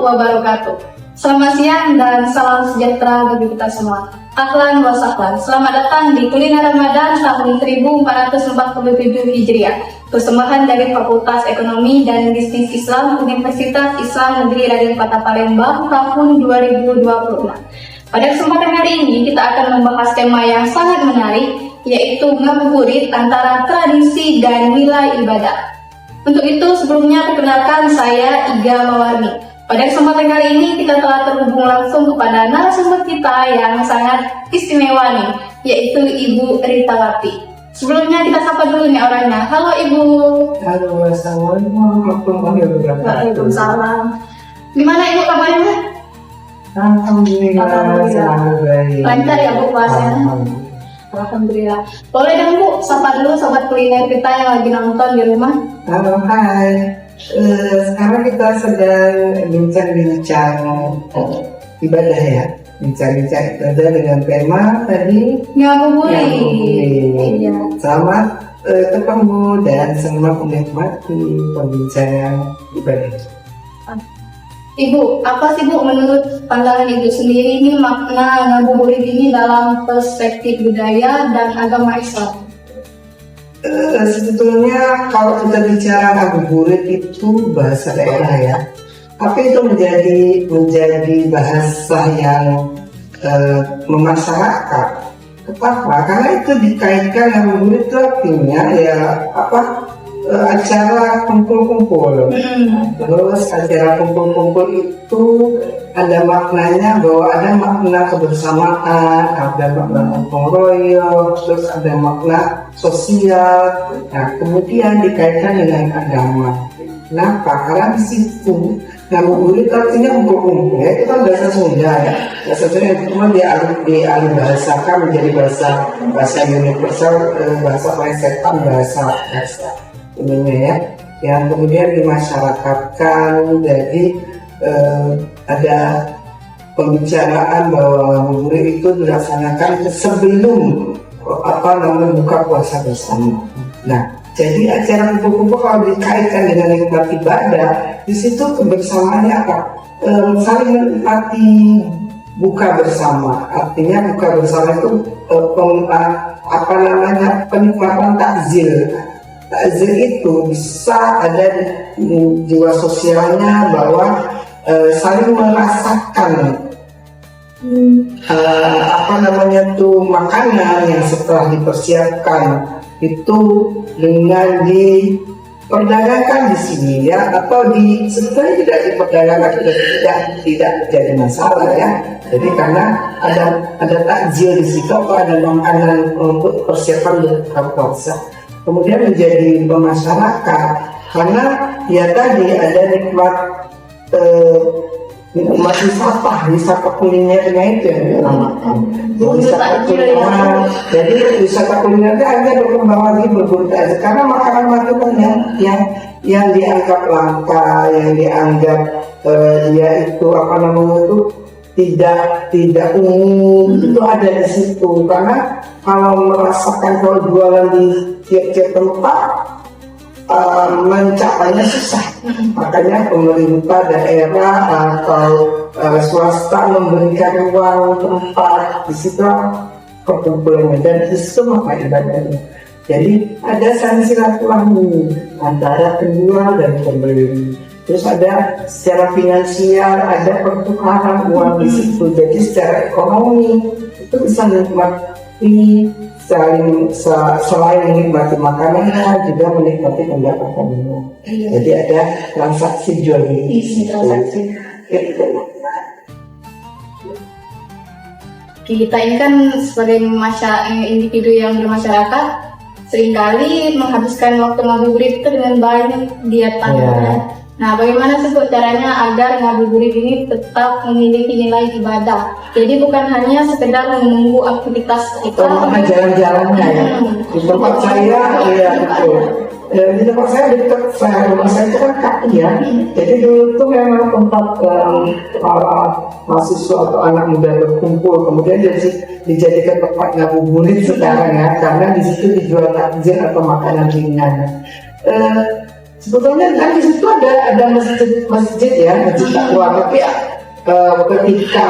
wabarakatuh. Selamat siang dan salam sejahtera bagi kita semua. Ahlan wa sahlan. Selamat datang di Kuliner Ramadan tahun 1447 Hijriah. Persembahan dari Fakultas Ekonomi dan Bisnis Islam Universitas Islam Negeri Raden Patah Palembang tahun 2026. Pada kesempatan hari ini kita akan membahas tema yang sangat menarik, yaitu ngabuburit antara tradisi dan nilai ibadah. Untuk itu sebelumnya perkenalkan saya Iga Mawarni. Pada kesempatan kali ini kita telah terhubung langsung kepada narasumber kita yang sangat istimewa nih, yaitu Ibu Rita Wati. Sebelumnya kita sapa dulu nih orangnya. Halo Ibu. Halo, assalamualaikum warahmatullahi wabarakatuh. Waalaikumsalam. Gimana Ibu kabarnya? Alhamdulillah, selamat baik. Lancar ya Bu puasanya? Alhamdulillah. Boleh dong Bu, sapa dulu sobat kuliner kita yang lagi nonton di rumah. Halo, hai. Sekarang kita sedang bincang-bincang ibadah ya. Bincang-bincang ibadah dengan tema tadi Ngabuburit. Iya. Selamat ketemu dan selamat menikmati perbincangan ibadah. Ibu, apa sih Bu menurut pandangan Ibu sendiri ini makna ngabuburit ini dalam perspektif budaya dan agama Islam? Sebetulnya kalau kita bicara ngabuburit itu bahasa daerah ya, tapi itu menjadi bahasa yang memasyarakat. Kenapa? Karena itu dikaitkan ngabuburit itu artinya ya acara kumpul-kumpul. Terus acara kumpul-kumpul itu ada maknanya bahwa ada makna kebersamaan, ada makna gotong royong, terus ada makna sosial. Nah, kemudian dikaitkan dengan agama. Kenapa? Karena di situ ngabuburit artinya kumpul-kumpul. Ya, itu kan bahasa Sunda ya. Bahasa Sunda itu cuma dialih bahasakan menjadi bahasa universal, bahasa plesetan, bahasa ininya ya, yang kemudian dimasyarakatkan. Jadi ada pembicaraan bahwa ngabuburit itu dilaksanakan sebelum buka puasa bersama. Nah, jadi acara kumpul-kumpul kalau dikaitkan dengan nikmat ibadah, di situ kebersamaannya apa? Saling menikmati buka bersama. Artinya buka bersama itu penikmatan takjil. Takjil itu bisa ada di jiwa sosialnya bahwa saling merasakan makanan yang setelah dipersiapkan itu dengan diperdagangkan di sini ya, atau sebenarnya tidak diperdagangkan, tidak jadi masalah ya. Jadi karena ada takjil di situ atau ada makanan untuk persiapan buka puasa, kemudian menjadi pemasyarakat karena ya tadi ada nikmat wisata kulinernya itu yang dinamakan wisata kuliner. Jadi wisata kuliner itu hanya berkembang lagi berbuntut karena makanan-makanan yang dianggap langka, yang dianggap tidak umum itu ada di situ. Karena kalau merasakan kalau jualan di tiap-tiap tempat mencapainya susah, makanya pemerintah daerah atau swasta memberikan ruang tempat di situ perkumpulannya dan di situ makna ibadahnya. Jadi ada saling silaturahmi antara penjual dan pembeli. Terus ada secara finansial, ada pertukaran uang di situ. Jadi secara ekonomi itu bisa menikmati selain menikmati makanannya juga menikmati pendapatannya. Jadi ada transaksi jual beli. Kita ini kan sebagai individu yang bermasyarakat seringkali menghabiskan waktu ngabuburit itu dengan banyak kegiatan. Nah, bagaimana sih Bu caranya agar ngabuburit ini tetap memiliki nilai ibadah? Jadi bukan hanya sekedar menunggu aktivitas kita. Jalan-jalannya ya. Di tempat saya, iya betul. Di tempat saya dekat rumah saya itu kan kaki ya. Jadi dulu tuh memang tempat para mahasiswa atau anak muda berkumpul. Kemudian dijadikan tempat ngabuburit sekarang ya, karena di situ dijual takjil atau makanan ringan. Sebetulnya kan di situ ada masjid ya, masjid takwa, tapi ketika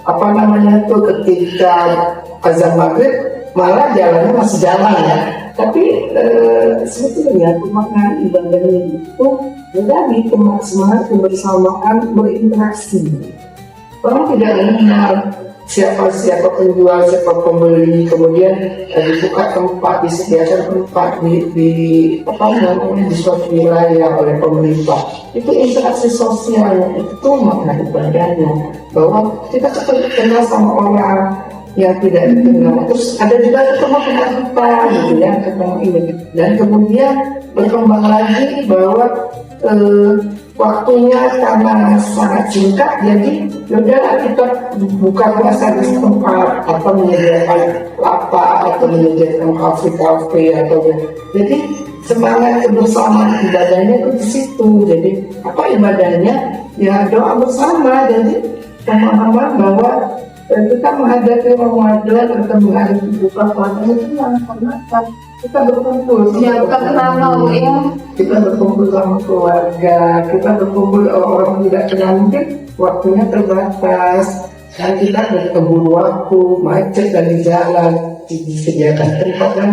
apa namanya tuh, ketika azan maghrib malah jalannya masih jalan ya. Tapi sebetulnya pemaknaan ibadahnya itu menjadi semangat kebersamaan berinteraksi. Orang tidak mengenal siapa penjual, siapa pembeli, kemudian dibuka tempat, disediakan tempat di apa namanya, di suatu wilayah oleh pemerintah. Itu interaksi sosial, itu makna ibadahnya, bahwa kita kenal sama orang yang tidak dikenal. Terus ada juga ketemu kita gitu ya, ketemu ini, dan kemudian berkembang lagi bahwa waktunya karena sangat singkat, jadi yaudahlah kita buka puasa di tempat atau menyediakan lapak atau menyediakan kafe atau jadi semangat kebersamaan ibadahnya itu di situ. Jadi apa ibadahnya? Ya doa bersama. Jadi pemahaman bahwa kita menghadapi Ramadan atau menghadapi buka puasa itu sangat kita berkumpul, Ya, bukan kenal ya. kita berkumpul sama keluarga, kita berkumpul orang tidak kenal, mungkin waktunya terbatas dan kita berkeburu waktu, macet dan di jalan, disediakan tempat dan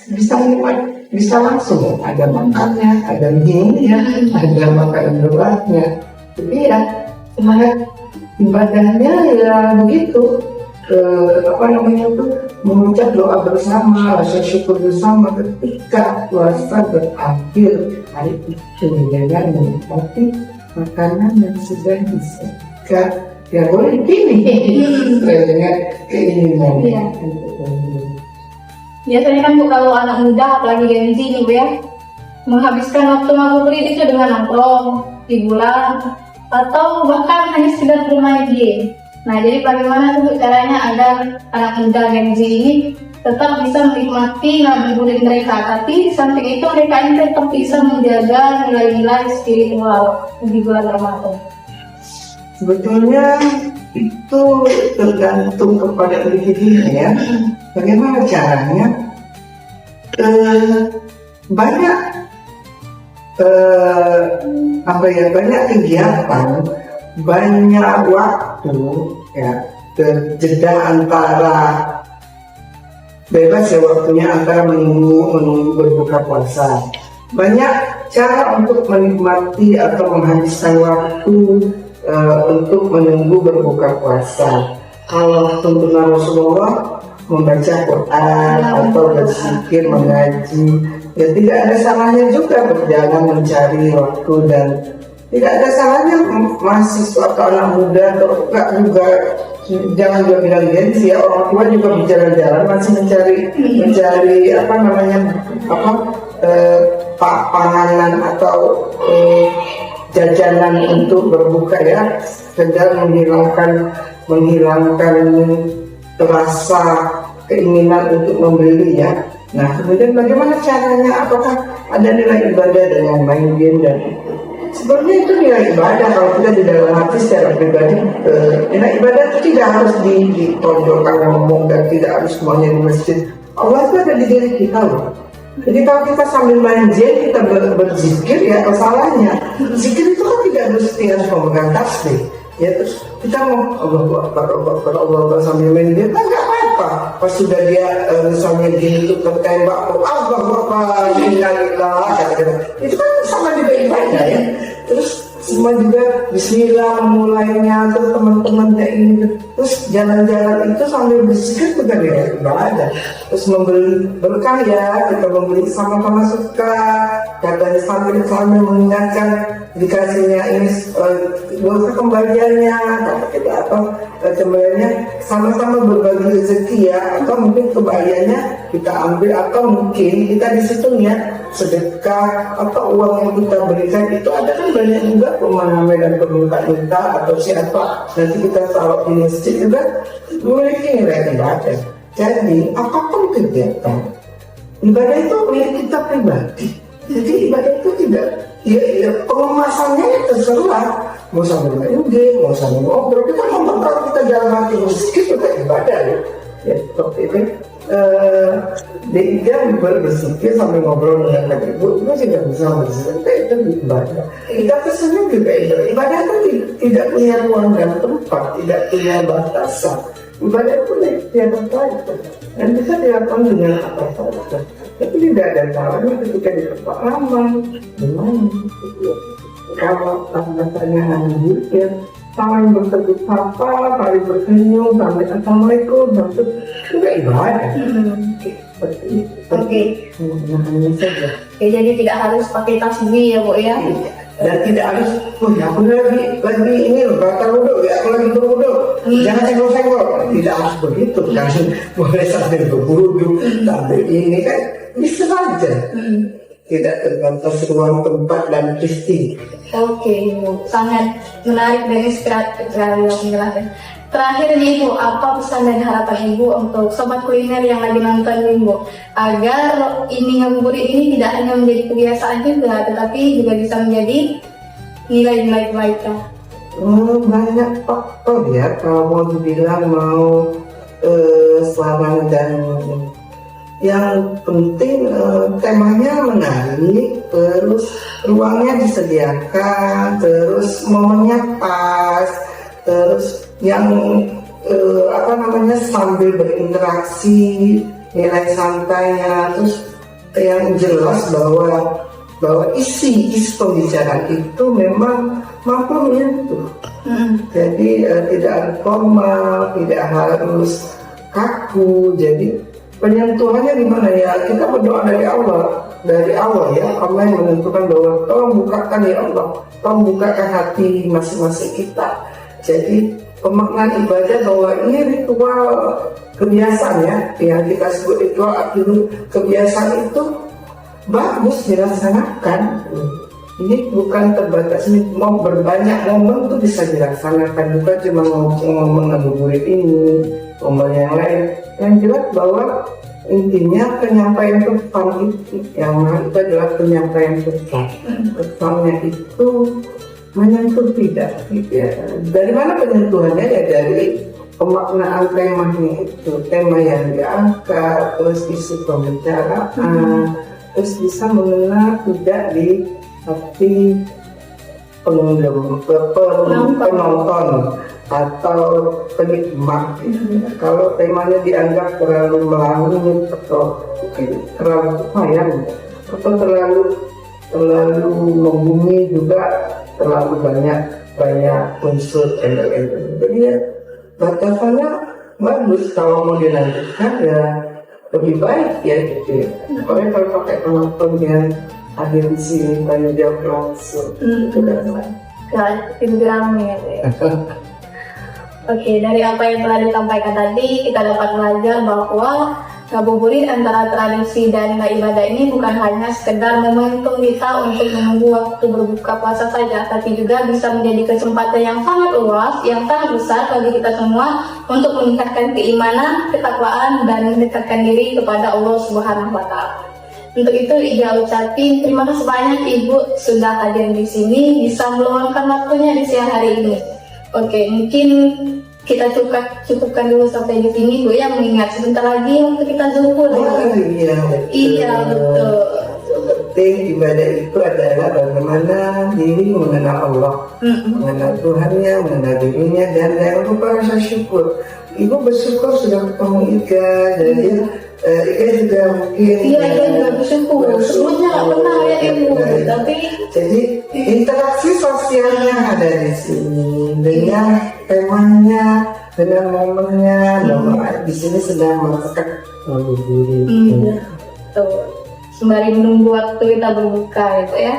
bisa nikmat, bisa langsung ada makannya, ada minumnya, ada makan beratnya. Jadi ya semangat ibadahnya ya begitu. Apa namanya tuh, mengucap doa bersama, rasa syukur bersama ketika puasa berakhir hari itu dengan menikmati makanan yang sudah disediakan. Ya boleh gini dengan keinginan. Iya. Biasanya kan Bu, kalau anak muda apalagi Gen Z nih Bu ya, menghabiskan waktu ngabuburit itu dengan nongkrong, hiburan, atau bahkan hanya sekedar bermain game. Nah, jadi bagaimana tuh caranya agar anak muda Gen Z ini tetap bisa menikmati ngabuburit mereka, tapi di samping itu mereka ini tetap bisa menjaga nilai-nilai spiritual di bulan Ramadan. Sebetulnya itu tergantung kepada individunya ya. Bagaimana caranya? Banyak banyak kegiatan, banyak waktu ya, jeda antara bebas ya waktunya antara menunggu berbuka puasa. Banyak cara untuk menikmati atau menghabiskan waktu untuk menunggu berbuka puasa. Kalau tuntunan Rasulullah membaca Quran atau berzikir, mengaji, ya tidak ada salahnya juga berjalan mencari waktu, dan tidak ada salahnya mahasiswa atau anak muda atau enggak juga, jangan juga bilang gengsi ya, orang tua juga berjalan-jalan masih mencari apa namanya panganan atau jajanan untuk berbuka ya, sekedar menghilangkan rasa keinginan untuk membeli ya. Nah kemudian bagaimana caranya? Apakah ada nilai ibadah dengan main game dan sebenarnya itu nilai ibadah kalau kita di dalam hati secara pribadi. Nilai ibadah itu tidak harus ditonjolkan ngomong dan tidak harus semuanya di masjid. Allah itu ada di diri kita loh. Jadi kalau kita sambil main game kita berzikir ya apa salahnya? Zikir itu kan tidak mesti harus memegang tasbih. Ya terus kita mau Allah sambil main game kan nggak apa-apa. Pas sudah dia misalnya game itu tertembak, Allah innalillah kata-kata. Itu kan sama juga ibadah ya. Terus semua juga Bismillah memulainya, terus teman-teman kayak ini, terus jalan-jalan itu sambil berzikir juga dia ibadah. Terus membeli berkah ya, kita membeli sama-sama suka, katanya sambil mengingatkan dikasihnya ini buat kembaliannya, kata kita atau kembaliannya sama-sama berbagi rezeki ya, atau mungkin kembaliannya kita ambil, atau mungkin kita disitunya sedekah atau uang yang kita berikan itu ada kan banyak juga pemahaman dan peminta-minta atau siapa nanti kita taruh di masjid juga memiliki nilai ibadah. Jadi apapun kegiatan ibadah itu milik kita pribadi. Jadi ibadah itu tidak ya pengemasannya terserah, mau sambil main game, mau sambil ngobrol, kita ngomong kalau kita jalan hati musik juga ibadah ya. Ya, seperti itu. Dia berpikir sambil ngobrol dengan ibu juga bisa berpikir itu ibadah. Kita pesannya juga ibadah. Ibadah itu tidak punya ruang dan tempat, tidak punya batasan. Ibadah itu tiada batas dan bisa dilakukan dengan apa saja. Tapi tidak ada caranya ketika di tempat ramai, dengan kalau tanda-tandanya hadir, saling bertegur sapa, saling bersenyum, sampai assalamualaikum, itu juga ibadah. Seperti itu. Oke. Hanya saja. Oke, jadi tidak harus pakai tasbih ya Bu ya. Dan tidak harus, aku lagi ini loh, batal wudhu, ya aku lagi berwudhu, jangan senggol-senggol. Tidak harus begitu, kan? Boleh sambil berwudhu, sambil ini kan bisa saja. Tidak terbatas ruang tempat dan peristiwa. Oke, Ibu. Sangat menarik dan inspiratif sekali penjelasan. Terakhir nih Ibu, apa pesan dan harapan Ibu untuk sobat kuliner yang lagi nonton Ibu, agar ini ngabuburit ini tidak hanya menjadi kebiasaan juga, tetapi juga bisa menjadi nilai-nilai kebaikan. Banyak faktor ya, kalau mau dibilang mau selamat dan yang penting temanya menarik, terus ruangnya disediakan, terus momennya pas, terus yang sambil berinteraksi, nilai santainya, terus yang jelas bahwa isi pembicaraan itu memang mampu menyentuh. Jadi tidak ada formal, tidak harus kaku. Jadi penyentuhannya gimana ya? Kita berdoa dari Allah ya. Allah yang menentukan bahwa tolong bukakan ya Allah, tolong bukakan hati masing-masing kita. Jadi pemaknaan ibadah bahwa ini ritual kebiasaan ya, yang kita sebut ritual kebiasaan itu bagus dilaksanakan. Ini bukan terbatas, ini mau berbanyak momen itu bisa dilaksanakan, bukan cuma ngomong ngabuburit ini, momen yang lain. Yang jelas bahwa intinya penyampaian pesan itu, yang itu adalah penyampaian pesan. Pesannya itu menyentuh tidak. Dari mana penyentuhannya? Ya dari pemaknaan temanya itu, tema yang diangkat, terus isu pembicaraan, terus bisa mengena tidak di hati penonton atau penikmat. Kalau temanya dianggap terlalu melangit atau terlalu payah atau terlalu membumi, juga terlalu banyak unsur jadi ya batasannya bagus. Kalau mau dilanjutkan ya lebih baik ya gitu. Pokoknya kalau pakai penonton yang hadir di sini tanya jawab langsung itu ya. Oke, dari apa yang telah disampaikan tadi kita dapat belajar bahwa ngabuburit antara tradisi dan ibadah ini bukan hanya sekedar momentum kita untuk menunggu waktu berbuka puasa saja, tapi juga bisa menjadi kesempatan yang sangat luas, yang sangat besar bagi kita semua untuk meningkatkan keimanan, ketakwaan, dan mendekatkan diri kepada Allah Subhanahu wa Ta'ala. Untuk itu, Ija ucapin terima kasih banyak Ibu sudah hadir di sini, bisa meluangkan waktunya di siang hari ini. Oke, mungkin kita cukupkan dulu sampai di sini Bu ya, mengingat sebentar lagi waktu kita zuhur. Iya betul. Penting ibadah itu adalah bagaimana diri mengenal Allah, mengenal Tuhannya, mengenal dirinya, dan jangan lupa rasa syukur. Ibu bersyukur sudah ketemu Ika, jadi Ika juga mungkin Ika juga bersyukur. Semuanya nggak pernah ya Ibu, tapi jadi interaksi sosialnya ada di sini dengan temanya, dengan momennya, bahwa di sini sedang merasakan ngabuburit. Sembari menunggu waktu kita berbuka gitu ya.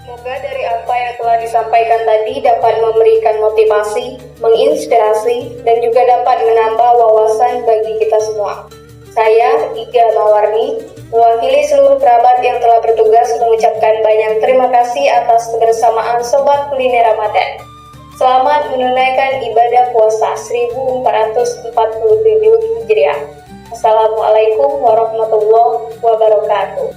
Semoga dari apa yang telah disampaikan tadi dapat memberikan motivasi, menginspirasi, dan juga dapat menambah wawasan bagi kita semua. Saya, Iga Mawarni, mewakili seluruh kerabat yang telah bertugas mengucapkan banyak terima kasih atas kebersamaan Sobat Kuliner Ramadan. Selamat menunaikan ibadah puasa 1447 Hijriah. Assalamualaikum warahmatullahi wabarakatuh.